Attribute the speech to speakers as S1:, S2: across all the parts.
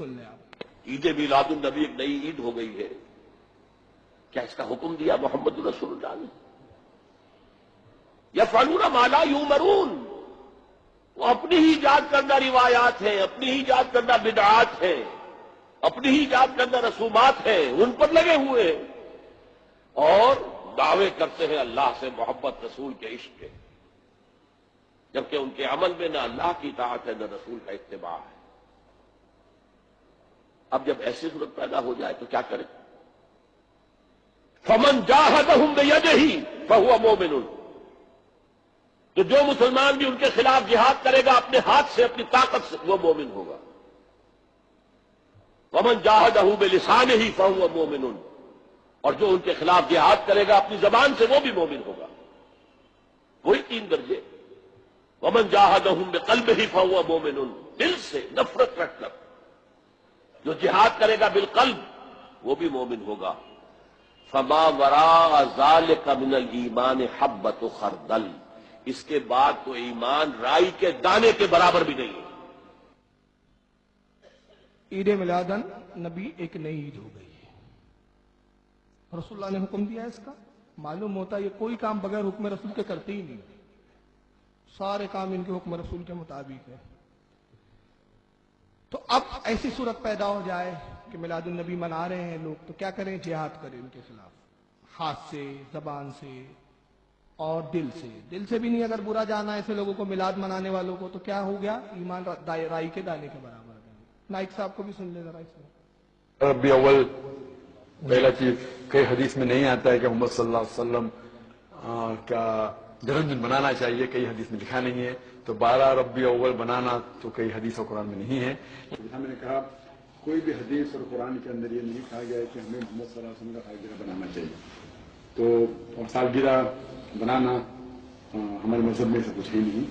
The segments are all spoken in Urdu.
S1: سن لیں آپ۔
S2: عید میلاد النبی ایک نئی عید ہو گئی ہے، کیا اس کا حکم دیا محمد رسول اللہ نے؟ یفعلون ما لا یؤمرون، وہ اپنی ہی ایجاد کردہ روایات ہیں، اپنی ہی ایجاد کردہ بدعات ہیں، اپنی ہی ایجاد کردہ رسومات ہیں، ان پر لگے ہوئے ہیں اور دعوے کرتے ہیں اللہ سے محبت، رسول کے عشق کے، جبکہ ان کے عمل میں نہ اللہ کی اطاعت ہے نہ رسول کا اتباع ہے۔ اب جب ایسی صورت پیدا ہو جائے تو کیا کریں؟ فمن جاہدہم بیدہ فہو مومن، تو جو مسلمان بھی ان کے خلاف جہاد کرے گا اپنے ہاتھ سے، اپنی طاقت سے، وہ مومن ہوگا۔ ومن جاہدہ بلسانہ فہو مومن، اور جو ان کے خلاف جہاد کرے گا اپنی زبان سے، وہ بھی مومن ہوگا۔ وہی تین درجے۔ ومن جاہدہم بقلبہ فہو مومن، دل سے نفرت رکھ کر جو جہاد کرے گا بالقلب وہ بھی مومن ہوگا۔ فما وراء ذلک من الایمان حبۃ خردل، اس کے بعد تو ایمان رائی کے دانے کے برابر بھی نہیں ہے۔
S1: عید میلاد النبی ایک نئی عید ہو گئی ہے، رسول اللہ نے حکم دیا ہے اس کا۔ معلوم ہوتا ہے یہ کوئی کام بغیر حکم رسول کے کرتے ہی نہیں، سارے کام ان کے حکم رسول کے مطابق ہے۔ تو اب ایسی صورت پیدا ہو جائے کہ میلاد النبی منا رہے ہیں لوگ، تو کیا کریں؟ جہاد کریں ان کے خلاف، ہاتھ سے، زبان سے اور دل سے۔ دل سے بھی نہیں اگر برا جانا ایسے لوگوں کو، میلاد منانے والوں کو، تو کیا ہو گیا؟ ایمان رائی کے دانے کے برابر ہے۔ نائک صاحب کو بھی سن لے ذرا اس میں۔
S3: ربیع اول پہلا چیز کئی حدیث میں نہیں آتا ہے کہ محمد صلی اللہ علیہ وسلم کا جنم دن منانا چاہیے، کئی حدیث میں لکھا نہیں ہے۔ تو 12 ربیع اول بنانا تو کئی حدیث اور قرآن میں نہیں ہے۔
S4: جیسا میں نے کہا کوئی بھی حدیث اور قرآن کے اندر یہ نہیں کہا گیا ہے کہ ہمیں محمد صلی اللہ علیہ وسلم کا سالگرہ بنانا چاہیے، تو اور سالگرہ بنانا ہمارے مذہب میں سے کچھ ہی نہیں۔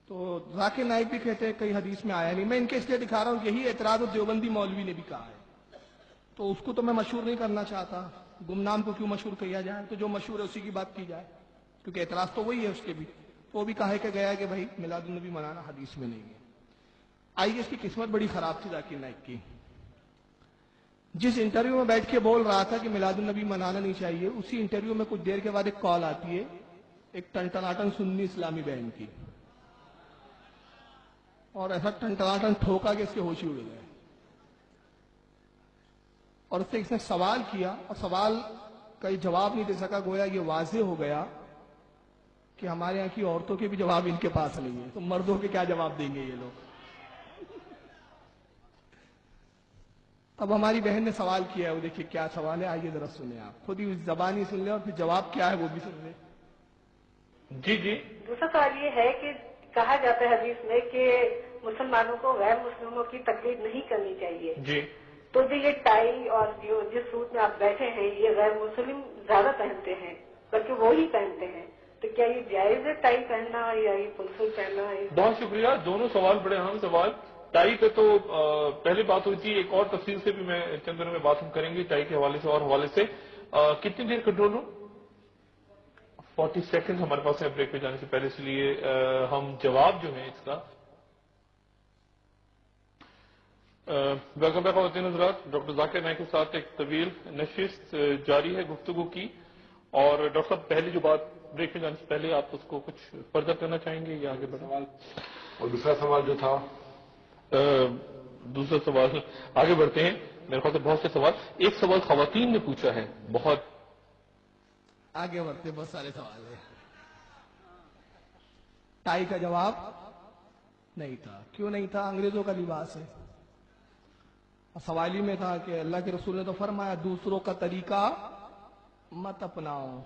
S1: تو ذاکر نائک بھی کہتے ہیں کئی حدیث میں آیا نہیں۔ میں ان کے اس لیے دکھا رہا ہوں، یہی اعتراض دیوبندی مولوی نے بھی کہا ہے، تو اس کو تو میں مشہور نہیں کرنا چاہتا، گمنام کو کیوں مشہور کیا جائے؟ تو جو مشہور ہے اسی کی بات کی جائے، کیونکہ اعتراض تو وہی ہے اس کے بھی۔ تو وہ بھی کہا کہ گیا کہ بھائی میلاد النبی منانا حدیث میں نہیں ہے۔ آئیے، اس کی قسمت بڑی خراب تھی ذاکر نائک کی۔ جس انٹرویو میں بیٹھ کے بول رہا تھا کہ میلاد النبی منانا نہیں چاہیے، اسی انٹرویو میں کچھ دیر کے بعد ایک کال آتی ہے ایک ٹنٹناٹن سنی اسلامی بہن کی، اور ایسا ٹنٹناٹن ٹھوکا کہ اس کے ہوش ہی اڑ گئے، اور اس سے اس نے سوال کیا اور سوال کا جواب نہیں دے سکا۔ گویا یہ واضح ہو گیا کہ ہمارے یہاں کی عورتوں کے بھی جواب ان کے پاس نہیں ہے، تو مردوں کے کیا جواب دیں گے یہ لوگ؟ اب ہماری بہن نے سوال کیا ہے، وہ دیکھیے کیا سوال ہے، آئیے ذرا سنیں، آپ خود ہی زبانی سن لیں اور پھر جواب کیا ہے وہ بھی سن لیں۔
S5: جی
S6: دوسرا سوال یہ ہے کہ کہا جاتا ہے حدیث میں کہ مسلمانوں کو غیر مسلموں کی تقلید نہیں کرنی چاہیے،
S5: جی
S6: تو جو یہ ٹائی اور جو جس سوٹ میں آپ بیٹھے ہیں یہ غیر مسلم زیادہ پہنتے ہیں، بلکہ وہی پہنتے ہیں، تو کیا یہ جائز ہے ٹائی پہننا یا یہ فل سوٹ پہننا ہے؟
S5: بہت شکریہ، دونوں سوال بڑے اہم سوال۔ ٹائی پہ تو پہلے بات ہوئی تھی، ایک اور تفصیل سے بھی میں چند دنوں میں بات ہم کریں گے ٹائی کے حوالے سے اور حوالے سے۔ کتنی دیر کنٹرول روم؟ 40 سیکنڈ ہمارے پاس ہے بریک پہ جانے سے پہلے، اس لیے ہم جواب جو ہے اس کا ویلکم بیک ہوتے ہیں حضرات۔ ڈاکٹر ذاکر نائک کے ساتھ ایک طویل نشست جاری ہے گفتگو کی، اور ڈاکٹر صاحب پہلی جو بات بریک پہ جانے سے پہلے آپ اس کو کچھ فردر کرنا چاہیں گے یا آگے بڑھیں؟
S3: اور دوسرا سوال جو تھا،
S5: دوسرا سوال آگے بڑھتے ہیں، میرے خیال سے بہت سے سوال، ایک سوال خواتین نے پوچھا ہے، بہت
S1: آگے بڑھتے، بہت سارے سوال ہیں۔ ٹائی کا جواب نہیں تھا، کیوں نہیں تھا؟ انگریزوں کا لباس ہے، اور سوال ہی میں تھا کہ اللہ کے رسول نے تو فرمایا دوسروں کا طریقہ مت اپناؤ،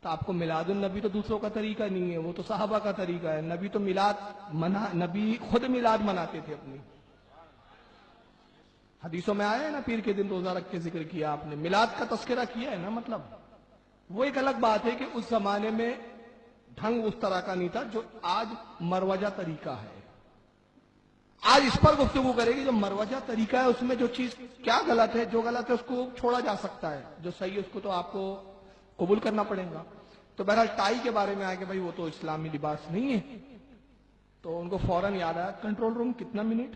S1: تو آپ کو میلاد النبی تو دوسروں کا طریقہ نہیں ہے، وہ تو صحابہ کا طریقہ ہے۔ نبی تو نبی خود میلاد مناتے تھے اپنی، حدیثوں میں آیا ہے نا، پیر کے دن روزہ رکھ کے ذکر کیا آپ نے، میلاد کا تذکرہ کیا ہے نا۔ مطلب وہ ایک الگ بات ہے کہ اس زمانے میں ڈھنگ اس طرح کا نہیں تھا جو آج مروجہ طریقہ ہے۔ آج اس پر گفتگو کرے گی، جو مروجہ طریقہ ہے اس میں جو چیز کیا غلط ہے، جو غلط ہے اس کو چھوڑا جا سکتا ہے، جو صحیح ہے اس کو تو آپ کو قبول کرنا پڑے گا۔ تو بہرحال ٹائی کے بارے میں آئے کہ بھائی وہ تو اسلامی لباس نہیں ہے، تو ان کو فوراً یاد آیا کنٹرول روم کتنا منٹ؟